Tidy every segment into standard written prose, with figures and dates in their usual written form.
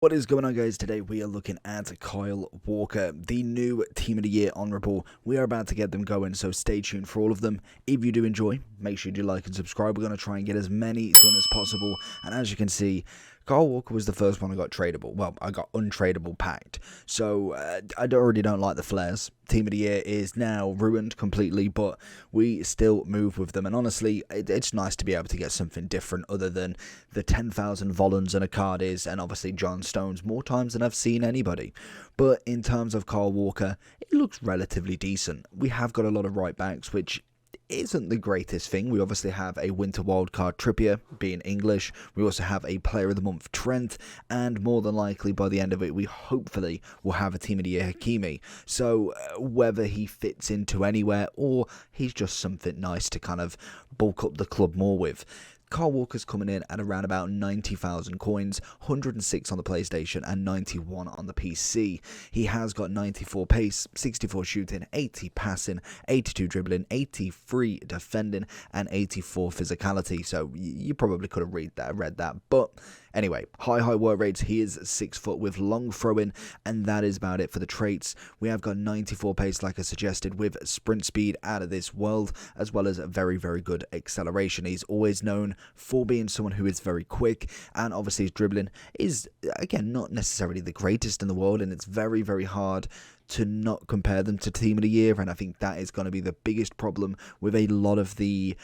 What is going on, guys? Today we are looking at Kyle Walker, the new Team of the Year Honourable. We are about to get them going, so stay tuned for all of them. If you do enjoy, make sure you do like and subscribe. We're going to try and get as many done as possible. And as you can see, Kyle Walker was the first one I got tradable. Well, I got untradeable packed. So I already don't like the flares. Team of the Year is now ruined completely, but we still move with them. And honestly, it's nice to be able to get something different other than the 10,000 Volans and a card is, and obviously John Stones more times than I've seen anybody. But in terms of Kyle Walker, it looks relatively decent. We have got a lot of right backs, which isn't the greatest thing. We obviously have a winter wildcard Trippier, being English. We also have a player of the month Trent, and more than likely by the end of it, we hopefully will have a team of the year Hakimi. So whether he fits into anywhere or he's just something nice to kind of bulk up the club more with. Kyle Walker's coming in at around about 90,000 coins, 106 on the PlayStation and 91 on the PC. He has got 94 pace, 64 shooting, 80 passing, 82 dribbling, 83 defending, and 84 physicality. So you probably could have read that, but anyway, high work rates. He is 6 foot with long throwing, and that is about it for the traits. We have got 94 pace, like I suggested, with sprint speed out of this world, as well as very good acceleration. He's always known for being someone who is very quick, and obviously his dribbling is, again, not necessarily the greatest in the world, and it's very hard to not compare them to Team of the Year, and I think that is going to be the biggest problem with a lot of the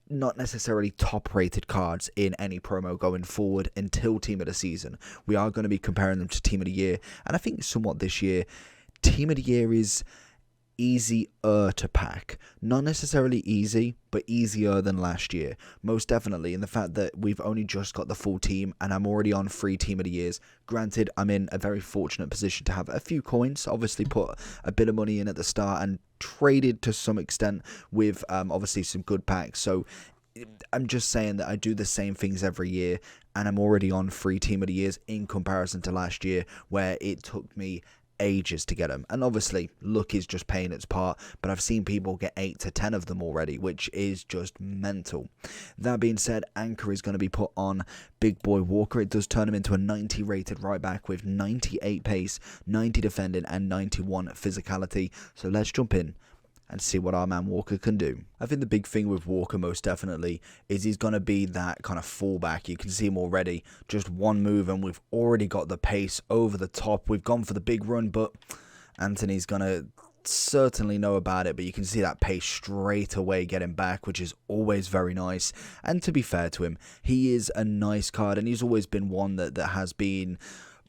not necessarily top rated cards in any promo going forward until Team of the Season. We are going to be comparing them to Team of the Year, and I think somewhat this year, Team of the Year is easier to pack. Not necessarily easy, but easier than last year. Most definitely, in the fact that we've only just got the full team, and I'm already on 3 Team of the Years. Granted, I'm in a very fortunate position to have a few coins, obviously put a bit of money in at the start, and traded to some extent with obviously some good packs. So I'm just saying that I do the same things every year, and I'm already on 3 Team of the Years in comparison to last year, where it took me ages to get them. And obviously luck is just playing its part, but I've seen people get 8 to 10 of them already, which is just mental. That being said, Anchor is going to be put on Big Boy Walker. It does turn him into a 90 rated right back with 98 pace, 90 defending, and 91 physicality. So let's jump in and see what our man Walker can do. I think the big thing with Walker most definitely is he's going to be that kind of fullback. You can see him already, just one move and we've already got the pace over the top. We've gone for the big run, but Anthony's going to certainly know about it, but you can see that pace straight away getting back, which is always very nice. And to be fair to him, he is a nice card, and he's always been one that has been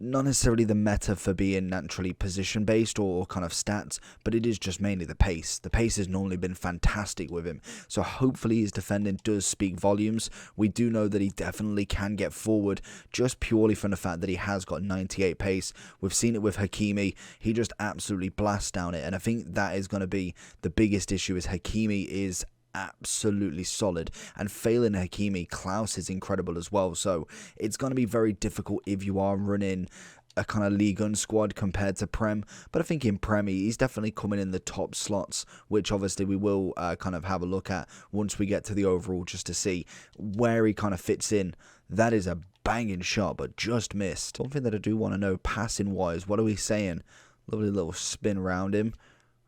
not necessarily the meta for being naturally position based or kind of stats, but it is just mainly the pace. The pace has normally been fantastic with him, so hopefully his defending does speak volumes. We do know that he definitely can get forward just purely from the fact that he has got 98 pace. We've seen it with Hakimi. He just absolutely blasts down it, and I think that is going to be the biggest issue, is Hakimi is absolutely solid, and failing Hakimi, Klaus is incredible as well. So it's going to be very difficult if you are running a kind of League One squad compared to Prem, but I think in Prem he's definitely coming in the top slots, which obviously we will kind of have a look at once we get to the overall, just to see where he kind of fits in. That is a banging shot, but just missed. One thing that I do want to know, passing wise, what are we saying? Lovely little spin around him.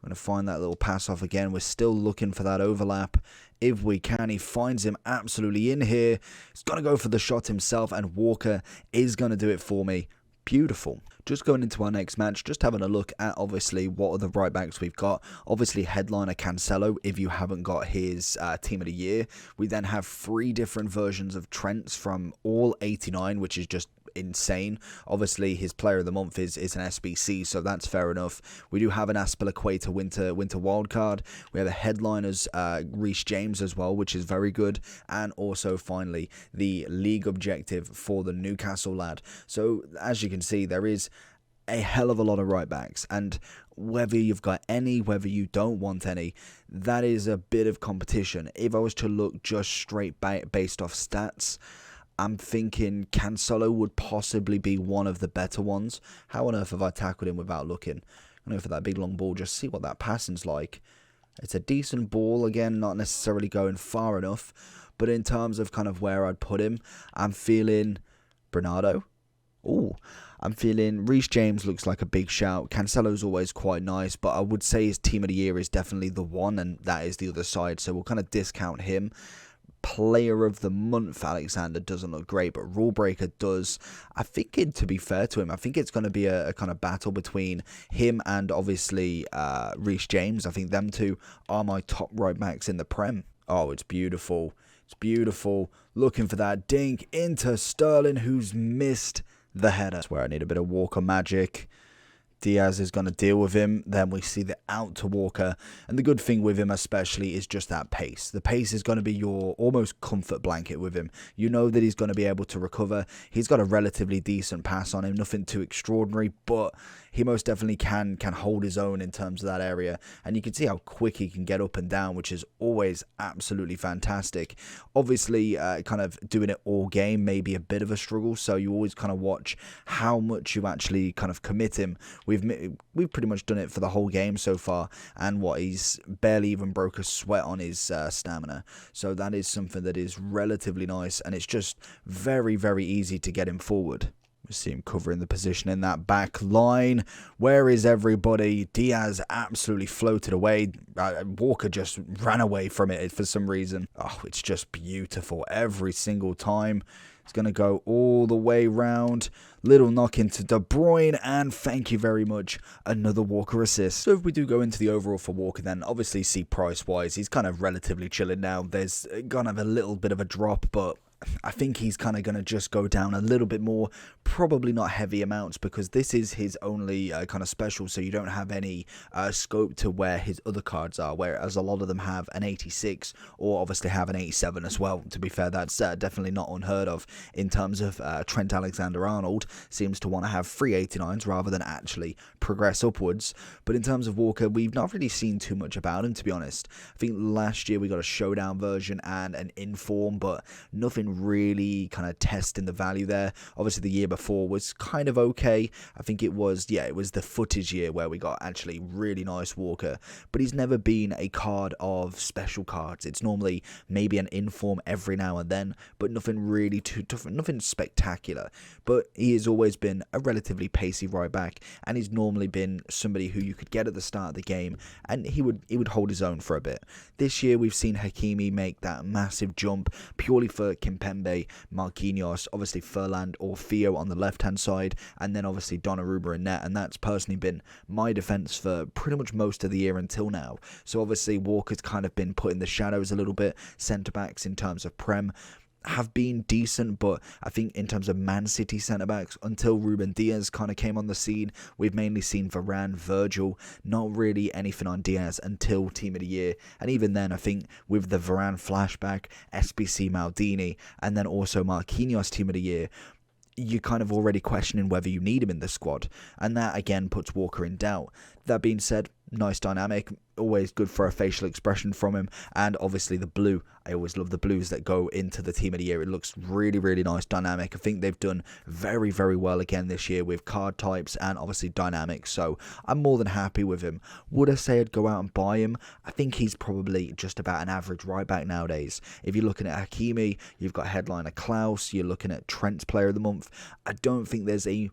I'm going to find that little pass off again. We're still looking for that overlap. If we can, he finds him absolutely in here. He's going to go for the shot himself, and Walker is going to do it for me. Beautiful. Just going into our next match, just having a look at obviously what are the right backs we've got. Obviously headliner Cancelo, if you haven't got his Team of the Year. We then have 3 different versions of Trents from all 89, which is just insane. Obviously his player of the month is an SBC, so that's fair enough. We do have an Aspilicueta winter wildcard. We have a headliners Reece James as well, which is very good, and also finally the league objective for the Newcastle lad. So as you can see, there is a hell of a lot of right backs, and whether you've got any, whether you don't want any, that is a bit of competition. If I was to look just straight based off stats, I'm thinking Cancelo would possibly be one of the better ones. How on earth have I tackled him without looking? I'm going for that big long ball, just see what that passing's like. It's a decent ball, again, not necessarily going far enough, but in terms of kind of where I'd put him, I'm feeling Bernardo Oh, I'm feeling Reece James looks like a big shout. Cancelo's always quite nice, but I would say his team of the year is definitely the one, and that is the other side. So we'll kind of discount him. Player of the month, Alexander doesn't look great, but Rule Breaker does. I think to be fair to him, I think it's going to be a kind of battle between him and obviously Reece James. I think them two are my top right backs in the Prem. Oh, it's beautiful. It's beautiful. Looking for that dink into Sterling, who's missed the header. That's where I need a bit of Walker magic. Diaz is going to deal with him. Then we see the out to Walker. And the good thing with him especially is just that pace. The pace is going to be your almost comfort blanket with him. You know that he's going to be able to recover. He's got a relatively decent pass on him. Nothing too extraordinary, but he most definitely can hold his own in terms of that area. And you can see how quick he can get up and down, which is always absolutely fantastic. Obviously, kind of doing it all game may be a bit of a struggle, so you always kind of watch how much you actually kind of commit him. We've pretty much done it for the whole game so far, and he's barely even broke a sweat on his stamina. So that is something that is relatively nice, and it's just very, very easy to get him forward. We see him covering the position in that back line. Where is everybody? Diaz absolutely floated away. Walker just ran away from it for some reason. Oh, it's just beautiful every single time. It's going to go all the way round. Little knock into De Bruyne, and thank you very much, another Walker assist. So if we do go into the overall for Walker, then obviously see price-wise, he's kind of relatively chilling now. There's going to have a little bit of a drop, but I think he's kind of going to just go down a little bit more, probably not heavy amounts, because this is his only kind of special, so you don't have any scope to where his other cards are, whereas a lot of them have an 86 or obviously have an 87 as well. To be fair, that's definitely not unheard of in terms of Trent Alexander-Arnold seems to want to have 389s rather than actually progress upwards. But in terms of Walker, we've not really seen too much about him, to be honest. I think last year we got a showdown version and an inform, but nothing really kind of testing the value there. Obviously the year before was kind of okay. I think it was the footage year where we got actually really nice Walker, but he's never been a card of special cards. It's normally maybe an inform every now and then, but nothing really too tough, nothing spectacular. But he has always been a relatively pacey right back, and he's normally been somebody who you could get at the start of the game and he would hold his own for a bit. This year we've seen Hakimi make that massive jump purely for Kimpembe, Marquinhos, obviously Furland or Theo on the left-hand side, and then obviously Donnarumma in net, and that's personally been my defence for pretty much most of the year until now. So obviously Walker's kind of been put in the shadows a little bit. Centre-backs in terms of Prem have been decent, but I think in terms of Man City centre-backs, until Ruben Diaz kind of came on the scene, we've mainly seen Varane, Virgil, not really anything on Diaz until Team of the Year. And even then, I think with the Varane flashback, SBC Maldini, and then also Marquinhos Team of the Year, you're kind of already questioning whether you need him in the squad, and that again puts Walker in doubt. That being said, nice dynamic, always good for a facial expression from him, and obviously the blue. I always love the blues that go into the Team of the Year. It looks really, really nice, dynamic. I think they've done very, very well again this year with card types and obviously dynamics, so I'm more than happy with him. Would I say I'd go out and buy him? I think he's probably just about an average right back nowadays. If you're looking at Hakimi, you've got headliner Klaus, you're looking at Trent's Player of the Month. I don't think there's a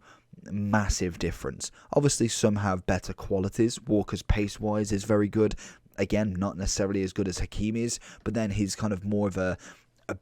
massive difference. Obviously some have better qualities. Walker's pace wise is very good, again not necessarily as good as Hakimi's, but then he's kind of more of a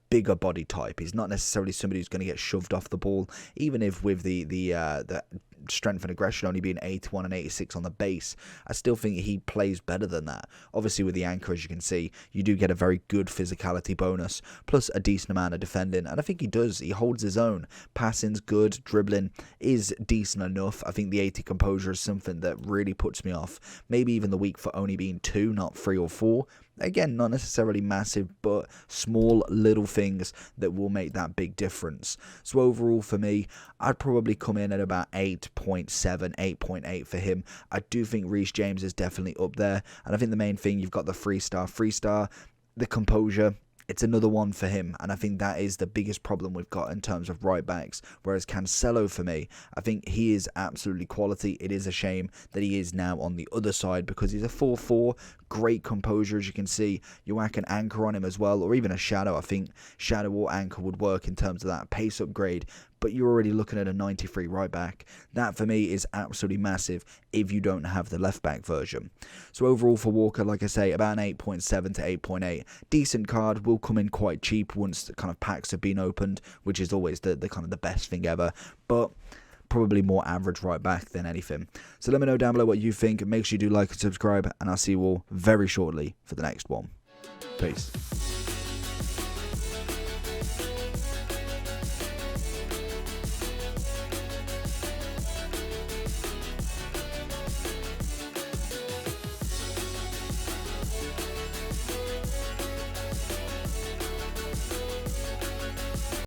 bigger body type. He's not necessarily somebody who's going to get shoved off the ball, even if with the strength and aggression only being 81 and 86 on the base. I still think he plays better than that. Obviously with the anchor, as you can see, you do get a very good physicality bonus plus a decent amount of defending, and I think he does. He holds his own. Passing's good, dribbling is decent enough. I think the 80 composure is something that really puts me off. Maybe even the week for only being 2, not 3 or 4. Again, not necessarily massive, but small little things that will make that big difference. So overall for me, I'd probably come in at about 8.7, 8.8 for him. I do think Reece James is definitely up there. And I think the main thing, you've got the 3-star, the composure. It's another one for him, and I think that is the biggest problem we've got in terms of right backs. Whereas Cancelo, for me, I think he is absolutely quality. It is a shame that he is now on the other side because he's a 4-4, great composure, as you can see. You whack an anchor on him as well, or even a shadow. I think shadow or anchor would work in terms of that pace upgrade. but you're already looking at a 93 right back. That for me is absolutely massive if you don't have the left back version. So overall for Walker, like I say, about an 8.7 to 8.8. Decent card, will come in quite cheap once the kind of packs have been opened, which is always the kind of the best thing ever, but probably more average right back than anything. So let me know down below what you think. Make sure you do like and subscribe, and I'll see you all very shortly for the next one. Peace.